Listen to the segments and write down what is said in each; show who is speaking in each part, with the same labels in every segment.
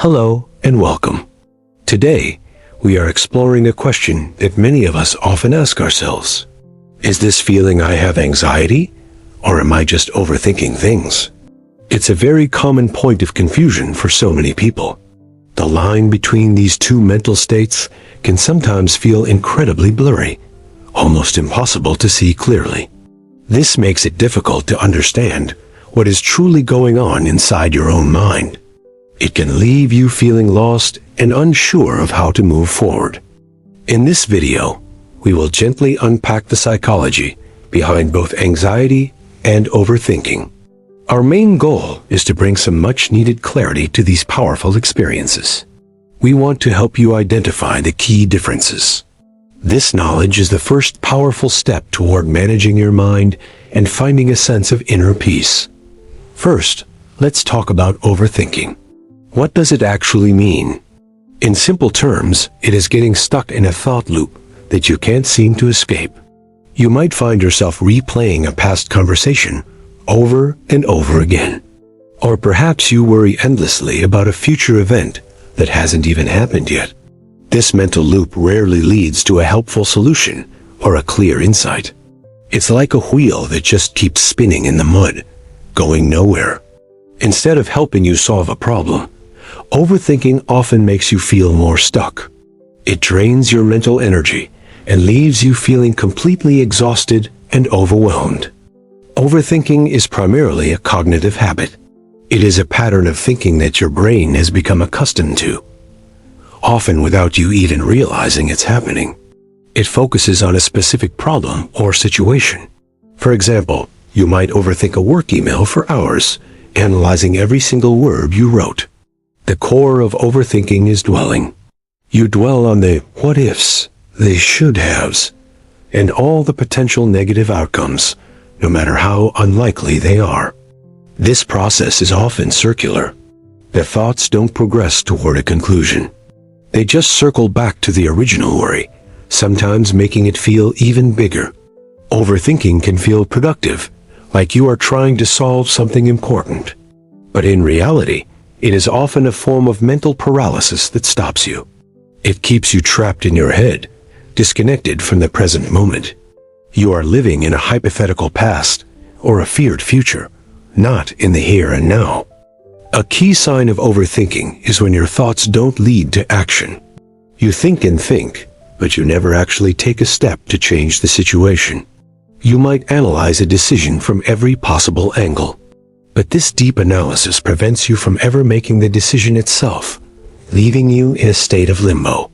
Speaker 1: Hello and welcome. Today, we are exploring a question that many of us often ask ourselves. Is this feeling I have anxiety, or am I just overthinking things? It's a very common point of confusion for so many people. The line between these two mental states can sometimes feel incredibly blurry, almost impossible to see clearly. This makes it difficult to understand what is truly going on inside your own mind. It can leave you feeling lost and unsure of how to move forward. In this video, we will gently unpack the psychology behind both anxiety and overthinking. Our main goal is to bring some much-needed clarity to these powerful experiences. We want to help you identify the key differences. This knowledge is the first powerful step toward managing your mind and finding a sense of inner peace. First, let's talk about overthinking. What does it actually mean? In simple terms, it is getting stuck in a thought loop that you can't seem to escape. You might find yourself replaying a past conversation over and over again. Or perhaps you worry endlessly about a future event that hasn't even happened yet. This mental loop rarely leads to a helpful solution or a clear insight. It's like a wheel that just keeps spinning in the mud, going nowhere. Instead of helping you solve a problem, overthinking often makes you feel more stuck. It drains your mental energy and leaves you feeling completely exhausted and overwhelmed. Overthinking is primarily a cognitive habit. It is a pattern of thinking that your brain has become accustomed to, often without you even realizing it's happening. It focuses on a specific problem or situation. For example, you might overthink a work email for hours, analyzing every single word you wrote. The core of overthinking is dwelling. You dwell on the what-ifs, the should-haves, and all the potential negative outcomes, no matter how unlikely they are. This process is often circular. The thoughts don't progress toward a conclusion. They just circle back to the original worry, sometimes making it feel even bigger. Overthinking can feel productive, like you are trying to solve something important. But in reality, it is often a form of mental paralysis that stops you. It keeps you trapped in your head, disconnected from the present moment. You are living in a hypothetical past or a feared future, not in the here and now. A key sign of overthinking is when your thoughts don't lead to action. You think and think, but you never actually take a step to change the situation. You might analyze a decision from every possible angle. But this deep analysis prevents you from ever making the decision itself, leaving you in a state of limbo.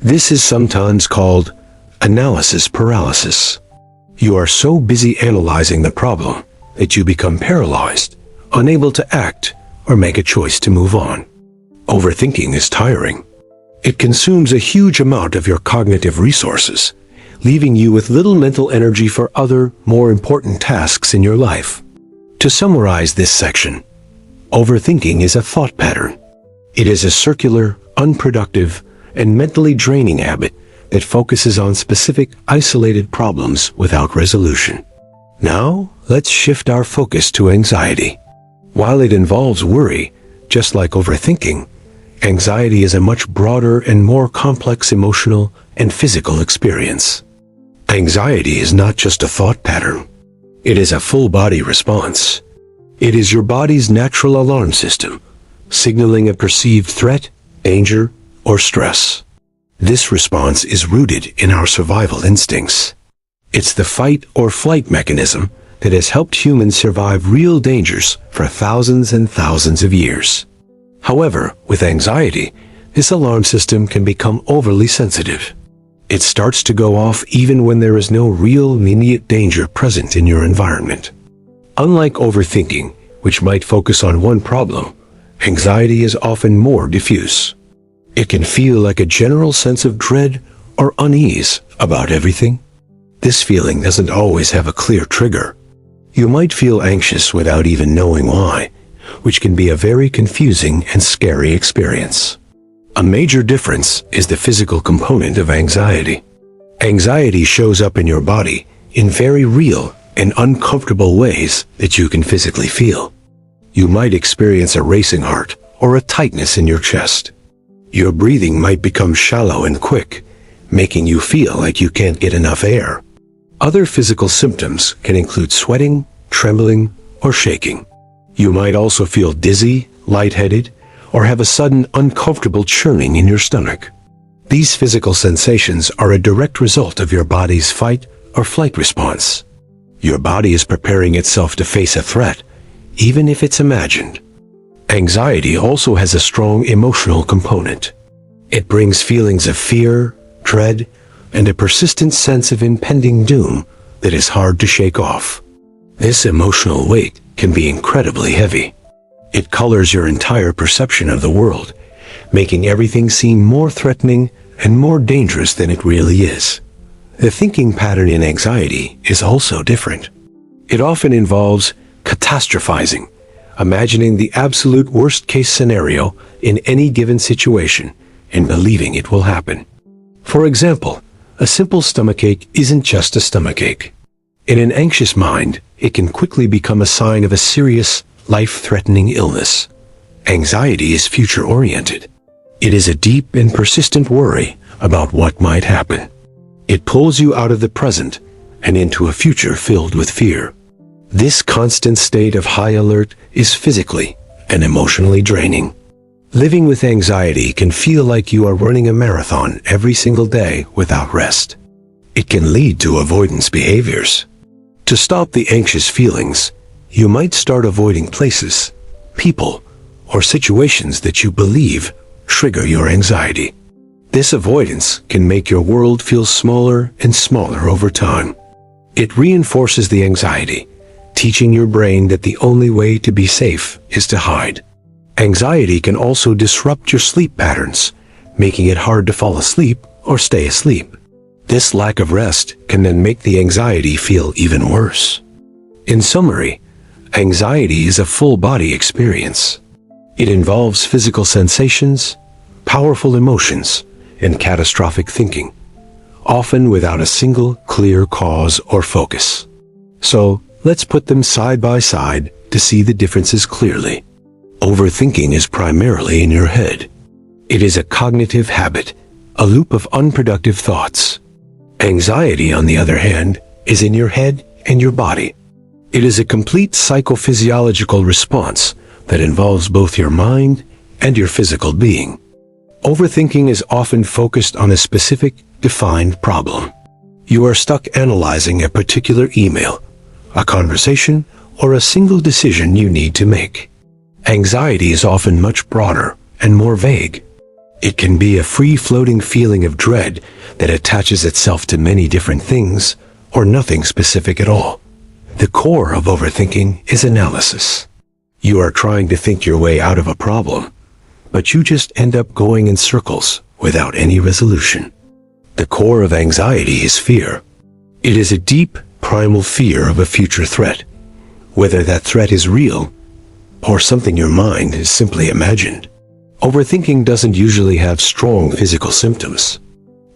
Speaker 1: This is sometimes called analysis paralysis. You are so busy analyzing the problem that you become paralyzed, unable to act or make a choice to move on. Overthinking is tiring. It consumes a huge amount of your cognitive resources, leaving you with little mental energy for other, more important tasks in your life. To summarize this section, overthinking is a thought pattern. It is a circular, unproductive, and mentally draining habit that focuses on specific, isolated problems without resolution. Now, let's shift our focus to anxiety. While it involves worry, just like overthinking, anxiety is a much broader and more complex emotional and physical experience. Anxiety is not just a thought pattern. It is a full-body response. It is your body's natural alarm system, signaling a perceived threat, danger, or stress. This response is rooted in our survival instincts. It's the fight or flight mechanism that has helped humans survive real dangers for thousands and thousands of years. However, with anxiety, this alarm system can become overly sensitive. It starts to go off even when there is no real immediate danger present in your environment. Unlike overthinking, which might focus on one problem, anxiety is often more diffuse. It can feel like a general sense of dread or unease about everything. This feeling doesn't always have a clear trigger. You might feel anxious without even knowing why, which can be a very confusing and scary experience. A major difference is the physical component of anxiety. Anxiety shows up in your body in very real and uncomfortable ways that you can physically feel. You might experience a racing heart or a tightness in your chest. Your breathing might become shallow and quick, making you feel like you can't get enough air. Other physical symptoms can include sweating, trembling, or shaking. You might also feel dizzy, lightheaded, or have a sudden uncomfortable churning in your stomach. These physical sensations are a direct result of your body's fight or flight response. Your body is preparing itself to face a threat, even if it's imagined. Anxiety also has a strong emotional component. It brings feelings of fear, dread, and a persistent sense of impending doom that is hard to shake off. This emotional weight can be incredibly heavy. It colors your entire perception of the world, making everything seem more threatening and more dangerous than it really is. The thinking pattern in anxiety is also different. It often involves catastrophizing, imagining the absolute worst-case scenario in any given situation and believing it will happen. For example, a simple stomachache isn't just a stomachache. In an anxious mind, it can quickly become a sign of a serious, life-threatening illness. Anxiety is future-oriented. It is a deep and persistent worry about what might happen. It pulls you out of the present and into a future filled with fear. This constant state of high alert is physically and emotionally draining. Living with anxiety can feel like you are running a marathon every single day without rest. It can lead to avoidance behaviors. To stop the anxious feelings, you might start avoiding places, people, or situations that you believe trigger your anxiety. This avoidance can make your world feel smaller and smaller over time. It reinforces the anxiety, teaching your brain that the only way to be safe is to hide. Anxiety can also disrupt your sleep patterns, making it hard to fall asleep or stay asleep. This lack of rest can then make the anxiety feel even worse. In summary, anxiety is a full-body experience. It involves physical sensations, powerful emotions, and catastrophic thinking, often without a single clear cause or focus. So, let's put them side by side to see the differences clearly. Overthinking is primarily in your head. It is a cognitive habit, a loop of unproductive thoughts. Anxiety, on the other hand, is in your head and your body. It is a complete psychophysiological response that involves both your mind and your physical being. Overthinking is often focused on a specific, defined problem. You are stuck analyzing a particular email, a conversation, or a single decision you need to make. Anxiety is often much broader and more vague. It can be a free-floating feeling of dread that attaches itself to many different things, or nothing specific at all. The core of overthinking is analysis. You are trying to think your way out of a problem, but you just end up going in circles without any resolution. The core of anxiety is fear. It is a deep, primal fear of a future threat, whether that threat is real or something your mind has simply imagined. Overthinking doesn't usually have strong physical symptoms.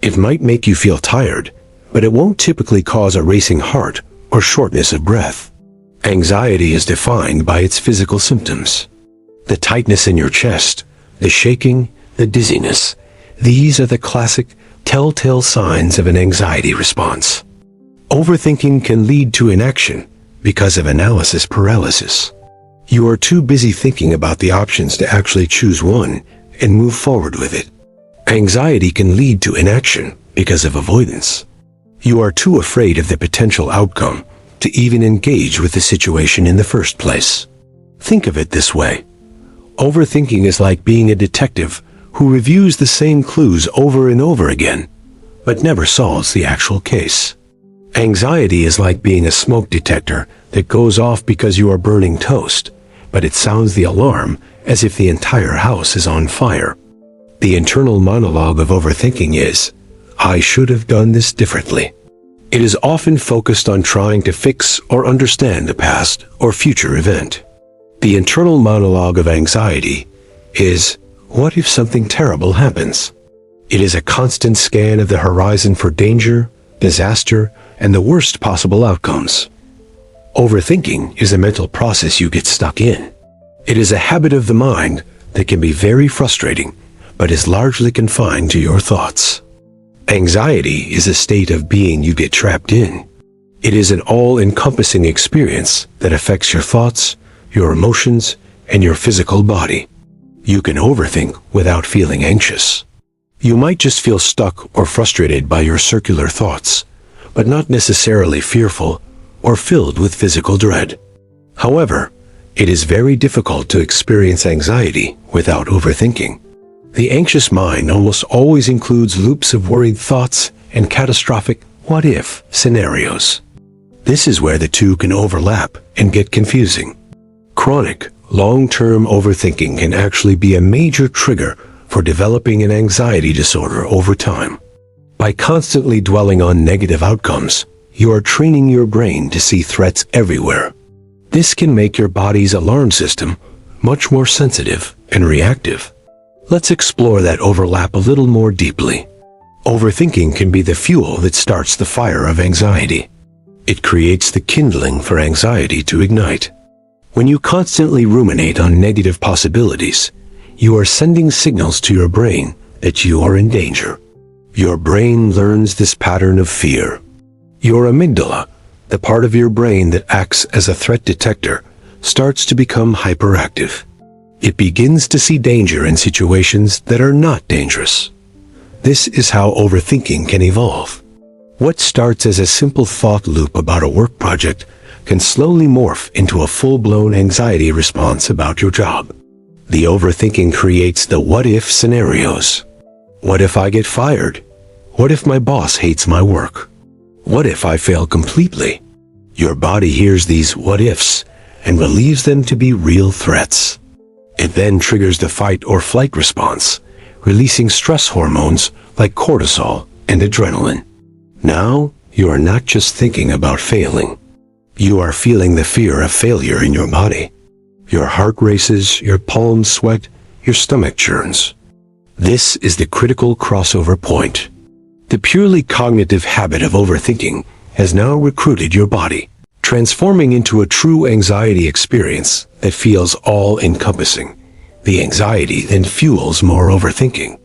Speaker 1: It might make you feel tired, but it won't typically cause a racing heart or shortness of breath. Anxiety is defined by its physical symptoms. The tightness in your chest, the shaking, the dizziness. These are the classic telltale signs of an anxiety response. Overthinking can lead to inaction because of analysis paralysis. You are too busy thinking about the options to actually choose one and move forward with it. Anxiety can lead to inaction because of avoidance. You are too afraid of the potential outcome to even engage with the situation in the first place. Think of it this way. Overthinking is like being a detective who reviews the same clues over and over again, but never solves the actual case. Anxiety is like being a smoke detector that goes off because you are burning toast, but it sounds the alarm as if the entire house is on fire. The internal monologue of overthinking is, "I should have done this differently." It is often focused on trying to fix or understand a past or future event. The internal monologue of anxiety is, "What if something terrible happens?" It is a constant scan of the horizon for danger, disaster, and the worst possible outcomes. Overthinking is a mental process you get stuck in. It is a habit of the mind that can be very frustrating, but is largely confined to your thoughts. Anxiety is a state of being you get trapped in. It is an all-encompassing experience that affects your thoughts, your emotions, and your physical body. You can overthink without feeling anxious. You might just feel stuck or frustrated by your circular thoughts, but not necessarily fearful or filled with physical dread. However, it is very difficult to experience anxiety without overthinking. The anxious mind almost always includes loops of worried thoughts and catastrophic what-if scenarios. This is where the two can overlap and get confusing. Chronic, long-term overthinking can actually be a major trigger for developing an anxiety disorder over time. By constantly dwelling on negative outcomes, you are training your brain to see threats everywhere. This can make your body's alarm system much more sensitive and reactive. Let's explore that overlap a little more deeply. Overthinking can be the fuel that starts the fire of anxiety. It creates the kindling for anxiety to ignite. When you constantly ruminate on negative possibilities, you are sending signals to your brain that you are in danger. Your brain learns this pattern of fear. Your amygdala, the part of your brain that acts as a threat detector, starts to become hyperactive. It begins to see danger in situations that are not dangerous. This is how overthinking can evolve. What starts as a simple thought loop about a work project can slowly morph into a full-blown anxiety response about your job. The overthinking creates the what-if scenarios. What if I get fired? What if my boss hates my work? What if I fail completely? Your body hears these what-ifs and believes them to be real threats. It then triggers the fight or flight response, releasing stress hormones like cortisol and adrenaline. Now, you are not just thinking about failing. You are feeling the fear of failure in your body. Your heart races, your palms sweat, your stomach churns. This is the critical crossover point. The purely cognitive habit of overthinking has now recruited your body, transforming into a true anxiety experience that feels all-encompassing. The anxiety then fuels more overthinking.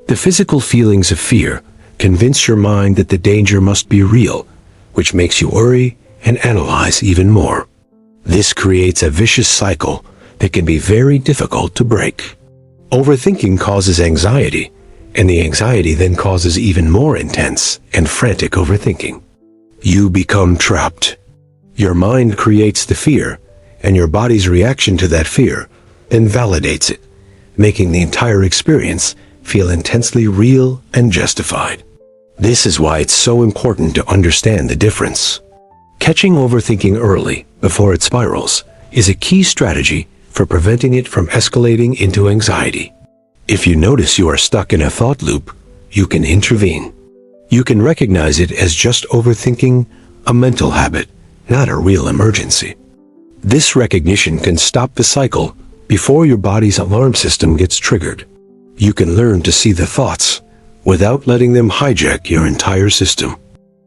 Speaker 1: The physical feelings of fear convince your mind that the danger must be real, which makes you worry and analyze even more. This creates a vicious cycle that can be very difficult to break. Overthinking causes anxiety, and the anxiety then causes even more intense and frantic overthinking. You become trapped. Your mind creates the fear, and your body's reaction to that fear then validates it, making the entire experience feel intensely real and justified. This is why it's so important to understand the difference. Catching overthinking early, before it spirals, is a key strategy for preventing it from escalating into anxiety. If you notice you are stuck in a thought loop, you can intervene. You can recognize it as just overthinking, a mental habit, not a real emergency. This recognition can stop the cycle before your body's alarm system gets triggered. You can learn to see the thoughts without letting them hijack your entire system.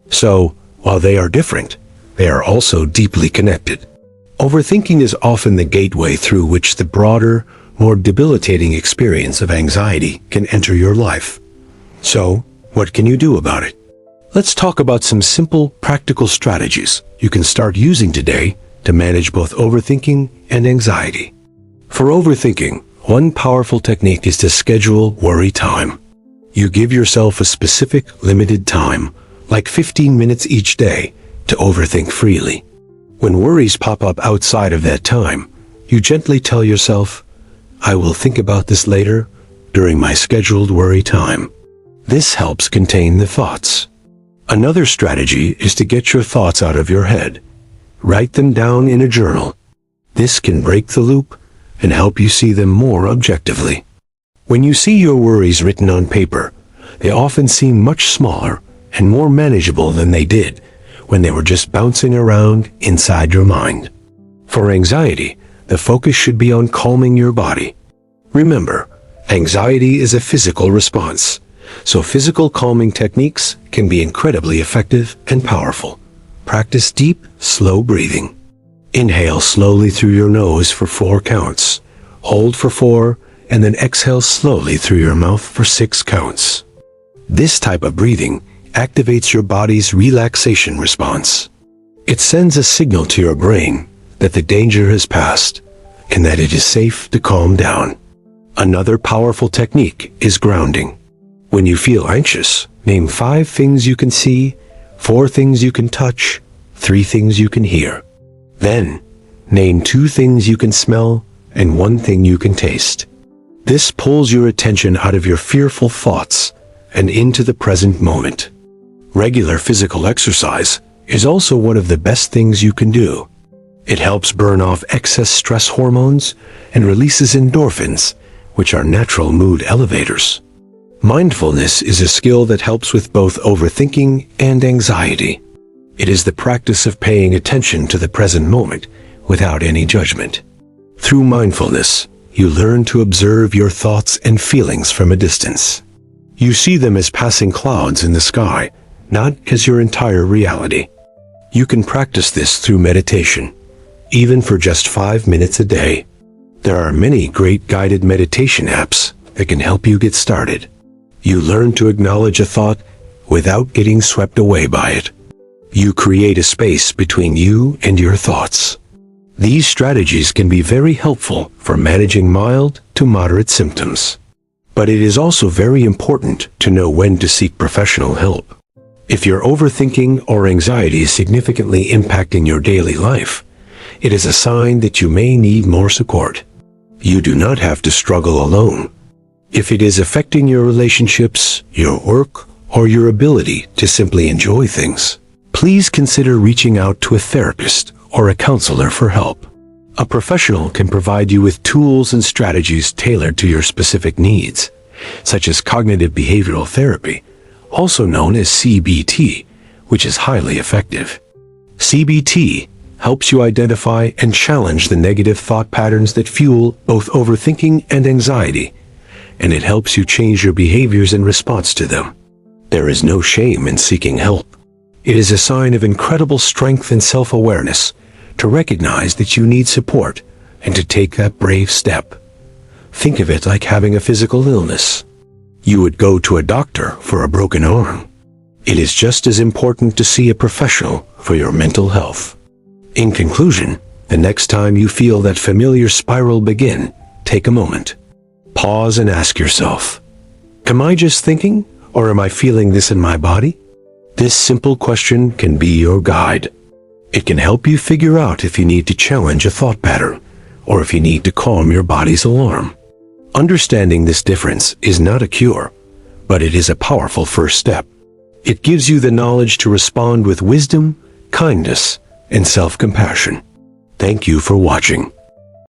Speaker 1: So, while they are different, they are also deeply connected. Overthinking is often the gateway through which the broader, more debilitating experience of anxiety can enter your life. So, what can you do about it? Let's talk about some simple, practical strategies you can start using today to manage both overthinking and anxiety. For overthinking, one powerful technique is to schedule worry time. You give yourself a specific, limited time, like 15 minutes each day, to overthink freely. When worries pop up outside of that time, you gently tell yourself, "I will think about this later, during my scheduled worry time." This helps contain the thoughts. Another strategy is to get your thoughts out of your head. Write them down in a journal. This can break the loop and help you see them more objectively. When you see your worries written on paper, they often seem much smaller and more manageable than they did when they were just bouncing around inside your mind. For anxiety, the focus should be on calming your body. Remember, anxiety is a physical response, so physical calming techniques can be incredibly effective and powerful. Practice deep, slow breathing. Inhale slowly through your nose for 4 counts. Hold for 4, and then exhale slowly through your mouth for 6 counts. This type of breathing activates your body's relaxation response. It sends a signal to your brain that the danger has passed and that it is safe to calm down. Another powerful technique is grounding. When you feel anxious, name 5 things you can see, 4 things you can touch, 3 things you can hear. Then, name 2 things you can smell and 1 thing you can taste. This pulls your attention out of your fearful thoughts and into the present moment. Regular physical exercise is also one of the best things you can do. It helps burn off excess stress hormones and releases endorphins, which are natural mood elevators. Mindfulness is a skill that helps with both overthinking and anxiety. It is the practice of paying attention to the present moment without any judgment. Through mindfulness, you learn to observe your thoughts and feelings from a distance. You see them as passing clouds in the sky, not as your entire reality. You can practice this through meditation, even for just 5 minutes a day. There are many great guided meditation apps that can help you get started. You learn to acknowledge a thought without getting swept away by it. You create a space between you and your thoughts. These strategies can be very helpful for managing mild to moderate symptoms. But it is also very important to know when to seek professional help. If your overthinking or anxiety is significantly impacting your daily life, it is a sign that you may need more support. You do not have to struggle alone. If it is affecting your relationships, your work, or your ability to simply enjoy things, please consider reaching out to a therapist or a counselor for help. A professional can provide you with tools and strategies tailored to your specific needs, such as cognitive behavioral therapy, also known as CBT, which is highly effective. CBT helps you identify and challenge the negative thought patterns that fuel both overthinking and anxiety, and it helps you change your behaviors in response to them. There is no shame in seeking help. It is a sign of incredible strength and self-awareness to recognize that you need support and to take that brave step. Think of it like having a physical illness. You would go to a doctor for a broken arm. It is just as important to see a professional for your mental health. In conclusion, the next time you feel that familiar spiral begin, take a moment. Pause and ask yourself, am I just thinking, or am I feeling this in my body? This simple question can be your guide. It can help you figure out if you need to challenge a thought pattern, or if you need to calm your body's alarm. Understanding this difference is not a cure, but it is a powerful first step. It gives you the knowledge to respond with wisdom, kindness, and self-compassion. Thank you for watching.